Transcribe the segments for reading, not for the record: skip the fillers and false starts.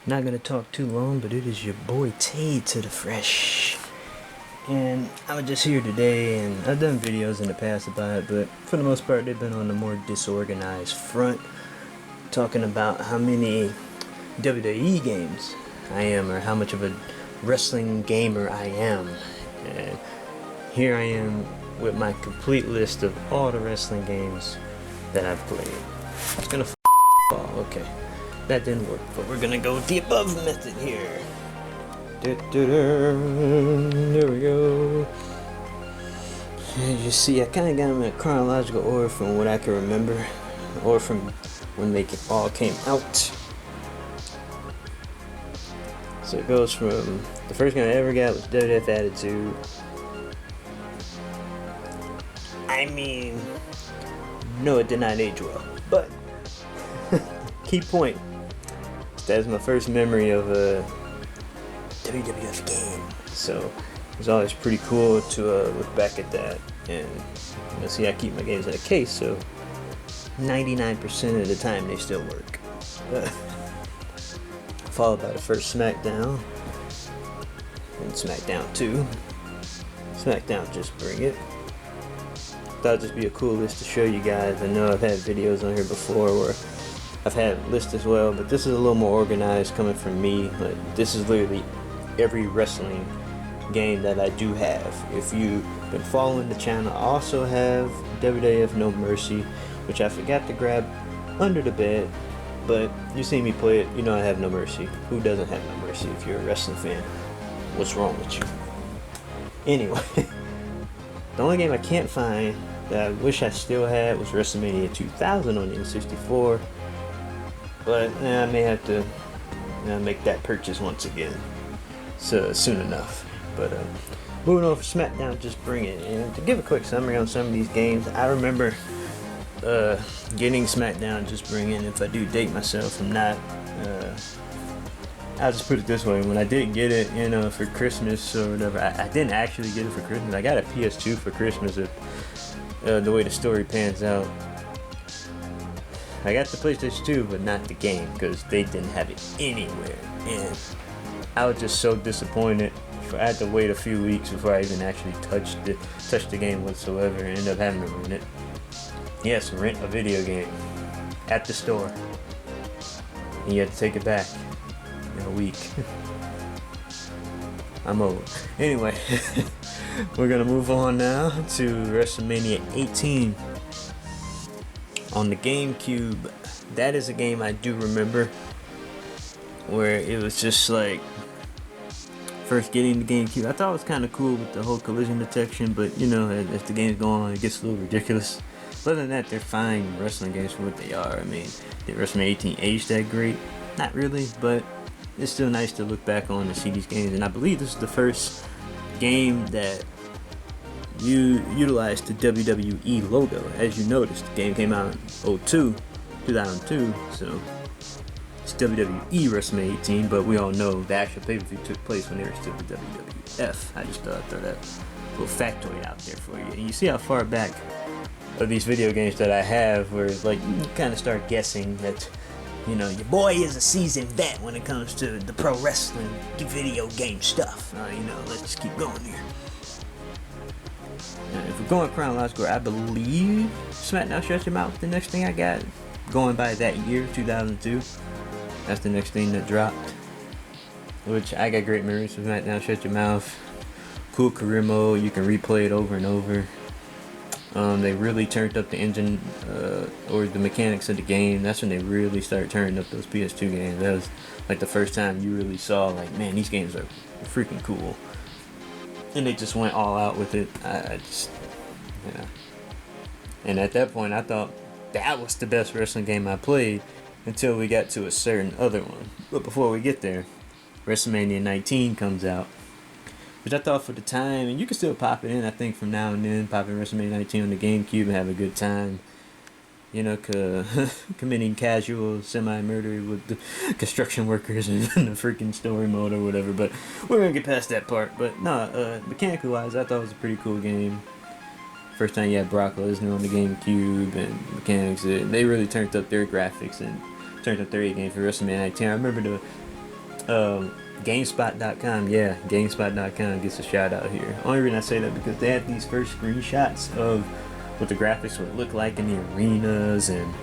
Not gonna talk too long, but it is your boy Tay to the Fresh. And I was just here today, and I've done videos in the past about it, but for the most part they've been on the more disorganized front, talking about how many WWE games I am, or how much of a wrestling gamer I am. And here I am with my complete list of all the wrestling games that I've played. It's gonna fall, okay. That didn't work, but we're gonna go with the above method here. There we go. As you see, I kind of got them in a chronological order from what I can remember, or from when they all came out. So it goes from the first game I ever got was WWF Attitude. I mean, no, it did not age well, but key point. That's my first memory of a WWF game, so it was always pretty cool to look back at that. And see, I keep my games in a case, so 99% of the time they still work. Followed by the first SmackDown, and SmackDown 2. SmackDown Just Bring It. Thought it'd just be a cool list to show you guys. I know I've had videos on here before where I've had lists as well, but this is a little more organized coming from me. Like, this is literally every wrestling game that I do have. If you've been following the channel, I also have WWF No Mercy, which I forgot to grab under the bed, but you see me play it, you know I have No Mercy. Who doesn't have No Mercy if you're a wrestling fan? What's wrong with you? Anyway, the only game I can't find that I wish I still had was WrestleMania 2000 on the N64. But I may have to make that purchase once again, so soon enough. But moving on for SmackDown, Just Bring It. And to give a quick summary on some of these games, I remember getting SmackDown Just Bring It. If I do date myself, I'm not. I'll just put it this way: when I did get it, for Christmas or whatever, I didn't actually get it for Christmas. I got a PS2 for Christmas. If the way the story pans out. I got the PlayStation 2, but not the game, because they didn't have it anywhere. And I was just so disappointed. I had to wait a few weeks before I even actually touched the game whatsoever, and ended up having to rent it. Yes, rent a video game at the store, and you had to take it back in a week. I'm old. Anyway, we're gonna move on now to WrestleMania 18. On the GameCube. That is a game I do remember, where it was just like first getting the GameCube. I thought it was kind of cool with the whole collision detection, but as the games go on, it gets a little ridiculous. But other than that, they're fine wrestling games for what they are. I mean, did WrestleMania 18 age that great? Not really, but it's still nice to look back on and see these games. And I believe this is the first game that you utilized the WWE logo. As you noticed, the game came out in 2002, so it's WWE WrestleMania 18, but we all know the actual pay-per-view took place when they were still the WWF. I just thought I'd throw that little factoid out there for you. And you see how far back of these video games that I have, where like you kind of start guessing that your boy is a seasoned vet when it comes to the pro wrestling video game stuff. Let's just keep going here. If we're going chronological, I believe SmackDown Shut Your Mouth, the next thing I got, going by that year, 2002. That's the next thing that dropped, which I got great memories of SmackDown Shut Your Mouth. Cool career mode, you can replay it over and over. They really turned up the engine, or the mechanics of the game. That's when they really started turning up those PS2 games. That was like the first time you really saw, like, man, these games are freaking cool. And they just went all out with it. And at that point, I thought that was the best wrestling game I played until we got to a certain other one. But before we get there, WrestleMania 19 comes out, which I thought for the time, and you can still pop it in, I think, from now and then, pop in WrestleMania 19 on the GameCube and have a good time. Committing casual semi-murder with the construction workers in the freaking story mode or whatever, but we're gonna get past that part. But no, mechanically wise, I thought it was a pretty cool game. First time you had Brock Lesnar on the GameCube, and mechanics, they really turned up their graphics and turned up their A game for WrestleMania 19. I remember GameSpot.com, yeah, GameSpot.com gets a shout out here. Only reason I say that because they had these first screenshots of what the graphics would look like in the arenas, and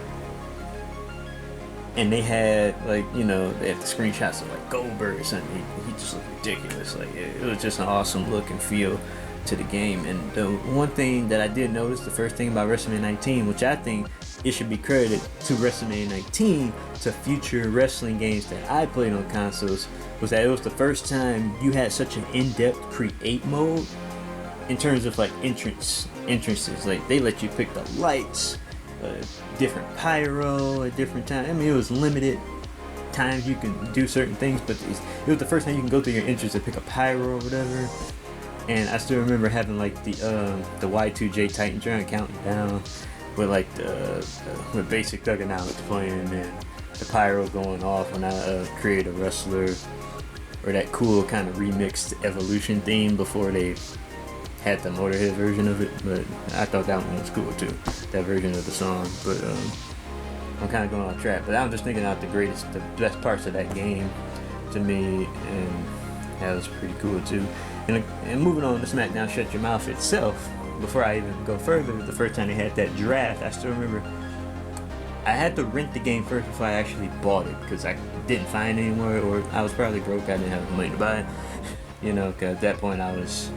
they had, like, you know, they had the screenshots of like Goldberg or something. He just looked ridiculous. Like, it was just an awesome look and feel to the game. And the one thing that I did notice, the first thing about WrestleMania 19, which I think it should be credited to WrestleMania 19 to future wrestling games that I played on consoles, was that it was the first time you had such an in-depth create mode in terms of like entrances. Like, they let you pick the lights, different pyro at different times. I mean, it was limited times you can do certain things, but it was the first time you can go through your entrance and pick a pyro or whatever. And I still remember having like the Y2J Titantron counting down with like with basic Thugonomics playing, and the pyro going off when I create a wrestler, or that cool kind of remixed Evolution theme before they had the Motorhead version of it. But I thought that one was cool too, that version of the song. But I'm kind of going off track, but I'm just thinking out the best parts of that game to me, and that was pretty cool too. And moving on to SmackDown Shut Your Mouth itself, before I even go further, the first time they had that draft, I still remember I had to rent the game first before I actually bought it, because I didn't find it anywhere, or I was probably broke, I didn't have the money to buy it, you know, because at that point I was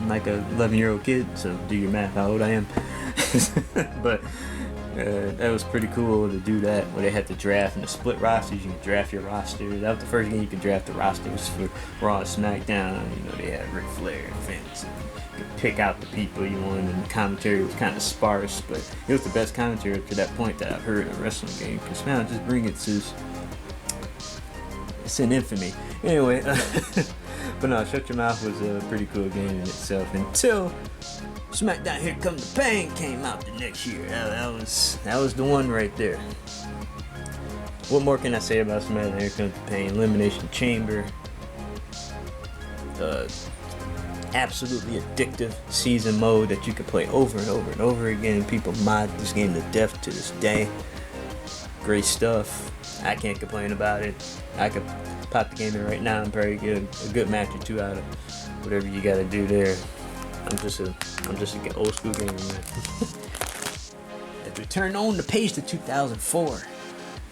like a 11-year-old kid, so do your math how old I am. But that was pretty cool to do that, where they had the draft and the split rosters. You could draft your roster. That was the first game you could draft the rosters for Raw and SmackDown. You know, they had Ric Flair and Vince, and you could pick out the people you wanted, and the commentary was kind of sparse, but it was the best commentary up to that point that I've heard in a wrestling game, because now just bring it to, it's an infamy. Anyway, but no, Shut Your Mouth was a pretty cool game in itself, until SmackDown Here Comes the Pain came out the next year. That was the one right there. What more can I say about SmackDown Here Comes the Pain? Elimination Chamber. Absolutely addictive season mode that you can play over and over and over again. People mod this game to death to this day. Great stuff. I can't complain about it. I could pop the game in right now and probably get a good match or two out of whatever you gotta do there. I'm just a old school gamer, man. As we turn on the page to 2004,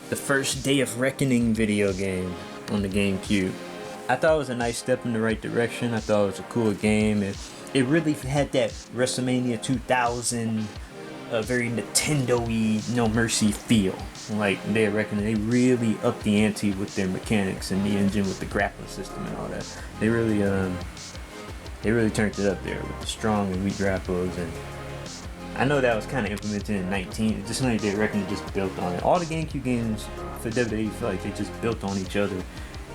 the first Day of Reckoning video game on the GameCube. I thought it was a nice step in the right direction. I thought it was a cool game. It really had that WrestleMania 2000, very Nintendo-y, No Mercy feel. Like, Day of Reckoning, they really upped the ante with their mechanics and the engine with the grappling system and all that. They really turned it up there with the strong and weak grapples, and I know that was kind of implemented in 19. Just like Day of Reckoning just built on it. All the GameCube games for WWE feel like they just built on each other,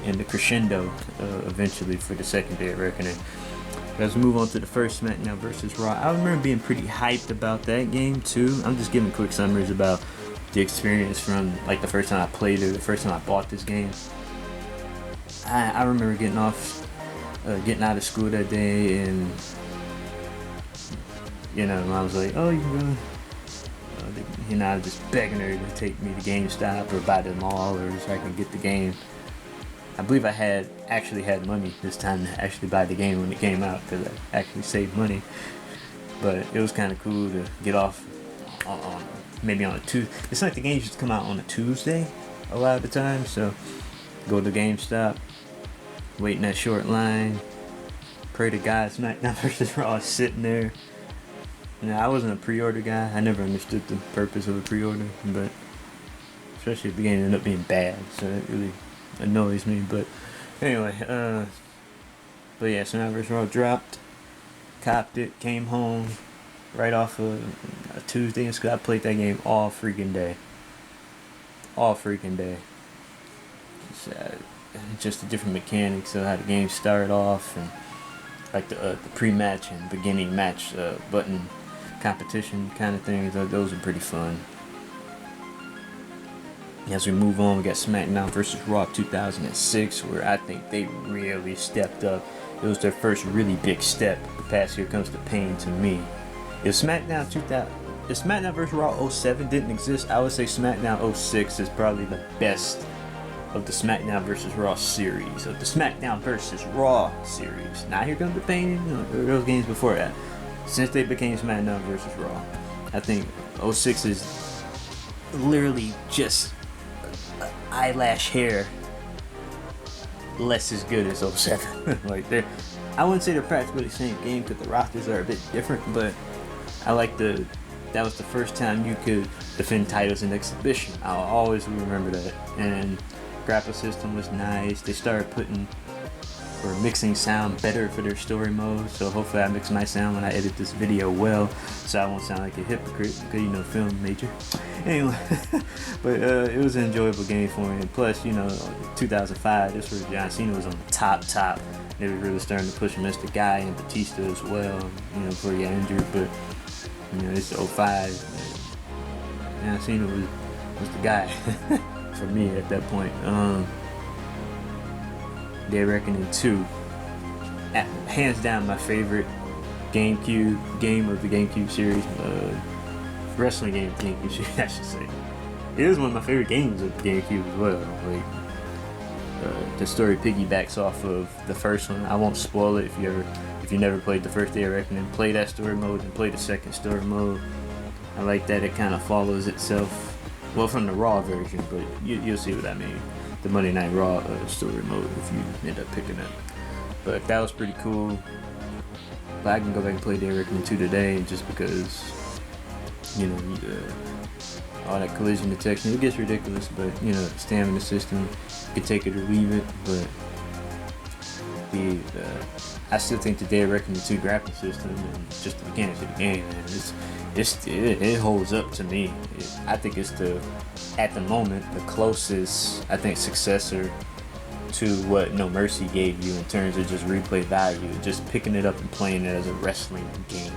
and the crescendo eventually for the second Day of Reckoning. Let's move on to the first SmackDown vs. Raw. I remember being pretty hyped about that game too. I'm just giving quick summaries about the experience from like the first time I played it, the first time I bought this game. I remember getting out of school that day, and you know, I was like, oh, you can go. You know, I was just begging her to take me to GameStop or buy the mall, or so I can get the game. I believe I actually had money this time to actually buy the game when it came out, because I actually saved money. But it was kind of cool to get off on maybe on a Tuesday. It's like the games used to come out on a Tuesday a lot of the time, so go to GameStop, wait in that short line, pray to God SmackDown vs. Raw is sitting there. Now, I wasn't a pre-order guy. I never understood the purpose of a pre-order, but especially if the game ended up being bad, so it really annoys me. But anyway, but yeah, SmackDown vs. Raw dropped, copped it, came home right off of a Tuesday, and I played that game all freaking day. Just the different mechanics of how the game started off, and like the pre-match and beginning match button competition kind of things. Those are pretty fun. As we move on, we got SmackDown vs. Raw 2006, where I think they really stepped up. It was their first really big step past Here Comes the Pain to me. If SmackDown vs. Raw 07 didn't exist, I would say SmackDown 06 is probably the best of the SmackDown vs. Raw series, of the SmackDown vs. Raw series. Now here comes the pain, those games before that. Since they became SmackDown vs. Raw, I think 06 is literally just eyelash hair less as good as 07. Like I wouldn't say they're practically the same game because the rosters are a bit different, but I like that was the first time you could defend titles in exhibition. I'll always remember that. And grapple system was nice. They started mixing sound better for their story mode. So hopefully I mix my sound when I edit this video well, so I won't sound like a hypocrite because film major. Anyway, but it was an enjoyable game for me. And plus, 2005, this was John Cena was on the top. They were really starting to push him as the guy, and Batista as well. Before he got injured, but. It's 05. John Cena was the guy for me at that point. Day Reckoning 2, hands down my favorite game of the GameCube series, wrestling game of the GameCube series, I should say. It is one of my favorite games of the GameCube as well. The story piggybacks off of the first one. I won't spoil it if you never played the first Day of Reckoning. Play that story mode and play the second story mode. I like that it kind of follows itself, well, from the Raw version, but you'll see what I mean. The Monday Night Raw story mode if you end up picking it. But that was pretty cool. But I can go back and play Day of Reckoning 2 today just because, all that collision detection, it gets ridiculous, but the stamina system, you can take it or leave it, but I still think the Day of Reckoning 2 grappling system and just the mechanics of the game, man, it holds up to me. I think it's at the moment, the closest, I think, successor to what No Mercy gave you in terms of just replay value, just picking it up and playing it as a wrestling game.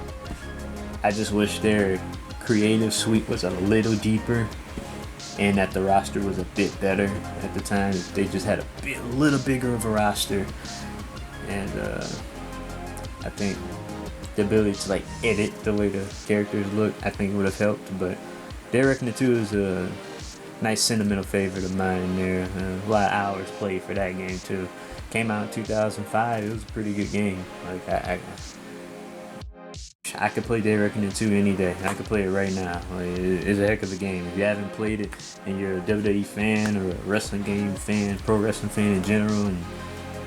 I just wish their creative suite was a little deeper and that the roster was a bit better at the time. If they just had a little bigger of a roster, and I think the ability to edit the way the characters look, I think would have helped. But Day of Reckoning 2 is a nice sentimental favorite of mine there. A lot of hours played for that game too. Came out in 2005. It was a pretty good game. I could play Day of Reckoning 2 any day. I could play it right now. It's a heck of a game. If you haven't played it and you're a WWE fan or a wrestling game fan, pro wrestling fan in general, and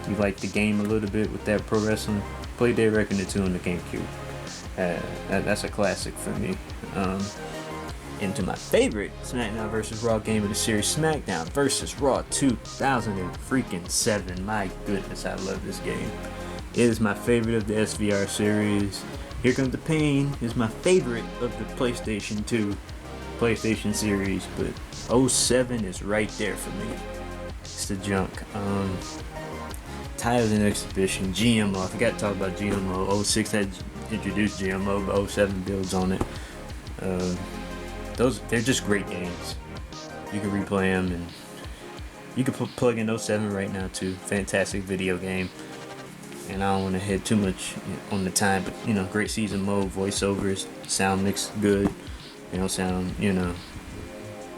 you like the game a little bit with that pro wrestling, play Day of Reckoning 2 on the GameCube. That's a classic for me. Into my favorite SmackDown vs. Raw game of the series, SmackDown vs. Raw 2007. My goodness, I love this game. It is my favorite of the SVR series. Here Comes the Pain is my favorite of the PlayStation 2 PlayStation series, but 07 is right there for me. It's the junk. Titles in exhibition, GMO. I forgot to talk about GMO. 06 had introduced GMO, but 07 builds on it. They're just great games. You can replay them, and you can plug in 07 right now too. Fantastic video game. And I don't want to head too much on the time, but great season mode, voiceovers, sound mix good. They don't sound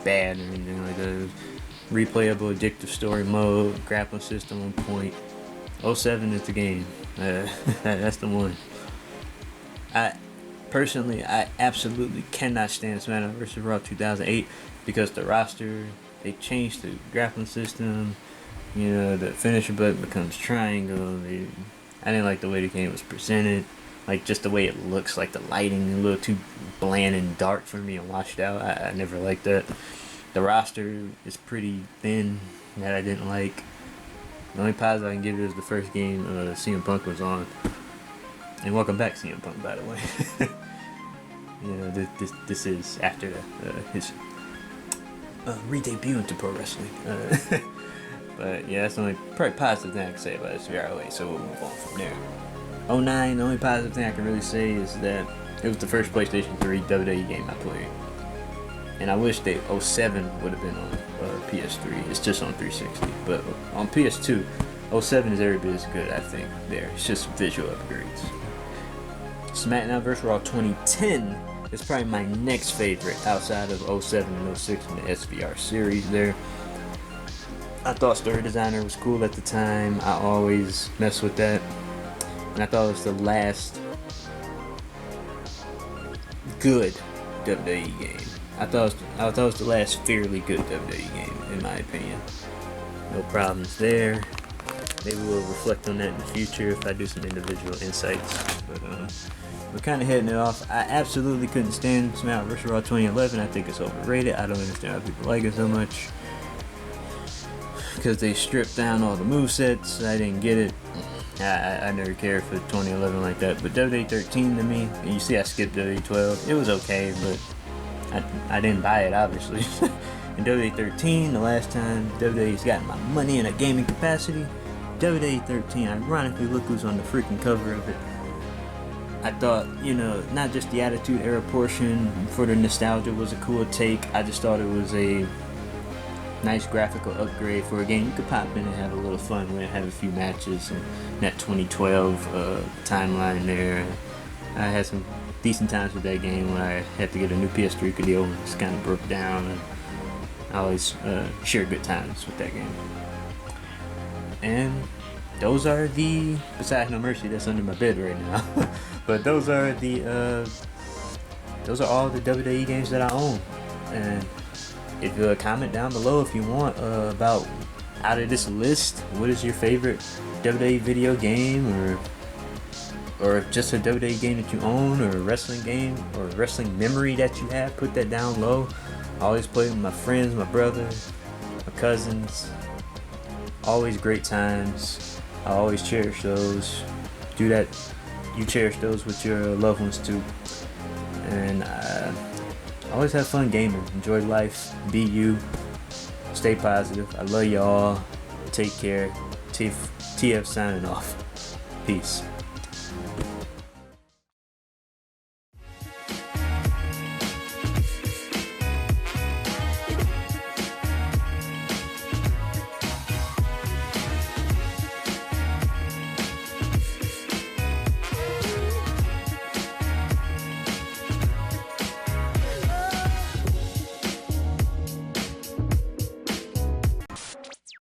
bad or anything like that. Replayable, addictive story mode, grappling system on point. 07 is the game. That's the one. I absolutely cannot stand SmackDown vs. Raw 2008 because the roster, they changed the grappling system. The finisher button becomes triangle. I didn't like the way the game was presented. Just the way it looks, the lighting a little too bland and dark for me and washed out. I never liked that. The roster is pretty thin, that I didn't like. The only positive I can give it is the first game CM Punk was on. And welcome back, CM Punk, by the way. This is after his re-debut into pro wrestling. But yeah, that's the only probably positive thing I can say about SVR08, so we'll move on from there. 09, the only positive thing I can really say is that it was the first PlayStation 3 WWE game I played. And I wish that 07 would have been on PS3. It's just on 360. But on PS2, 07 is every bit as good, I think, there. It's just visual upgrades. SmackDown vs. Raw 2010 is probably my next favorite outside of 07 and 06 in the SVR series there. I thought Story Designer was cool at the time. I always mess with that. And I thought it was the last good WWE game. I thought it was the last fairly good WWE game, in my opinion. No problems there. Maybe we'll reflect on that in the future if I do some individual insights. But we're kind of heading it off. I absolutely couldn't stand SmackDown vs. Raw 2011. I think it's overrated. I don't understand how people like it so much. Because they stripped down all the movesets. I didn't get it. I never cared for 2011 like that. But WWE 13 to me, and you see I skipped WWE 12. It was okay, but I didn't buy it, obviously. In WWE 13, the last time WWE's gotten my money in a gaming capacity, WWE 13, ironically, look who's on the freaking cover of it. I thought, not just the Attitude Era portion for the nostalgia was a cool take. I just thought it was a nice graphical upgrade for a game you could pop in and have a little fun with, have a few matches, and that 2012 timeline there. I had some decent times with that game when I had to get a new PS3 because the old one just kind of broke down, and I always share good times with that game. And those are besides No Mercy that's under my bed right now, but those are all the WWE games that I own. And if you comment down below if you want about out of this list, what is your favorite WWE video game, or just a WWE game that you own, or a wrestling game, or a wrestling memory that you have. Put that down low. I always play with my friends, my brother, my cousins. Always great times. I always cherish those. Do that. You cherish those with your loved ones too. And always have fun gaming. Enjoy life. Be you. Stay positive. I love y'all. Take care. TF signing off. Peace.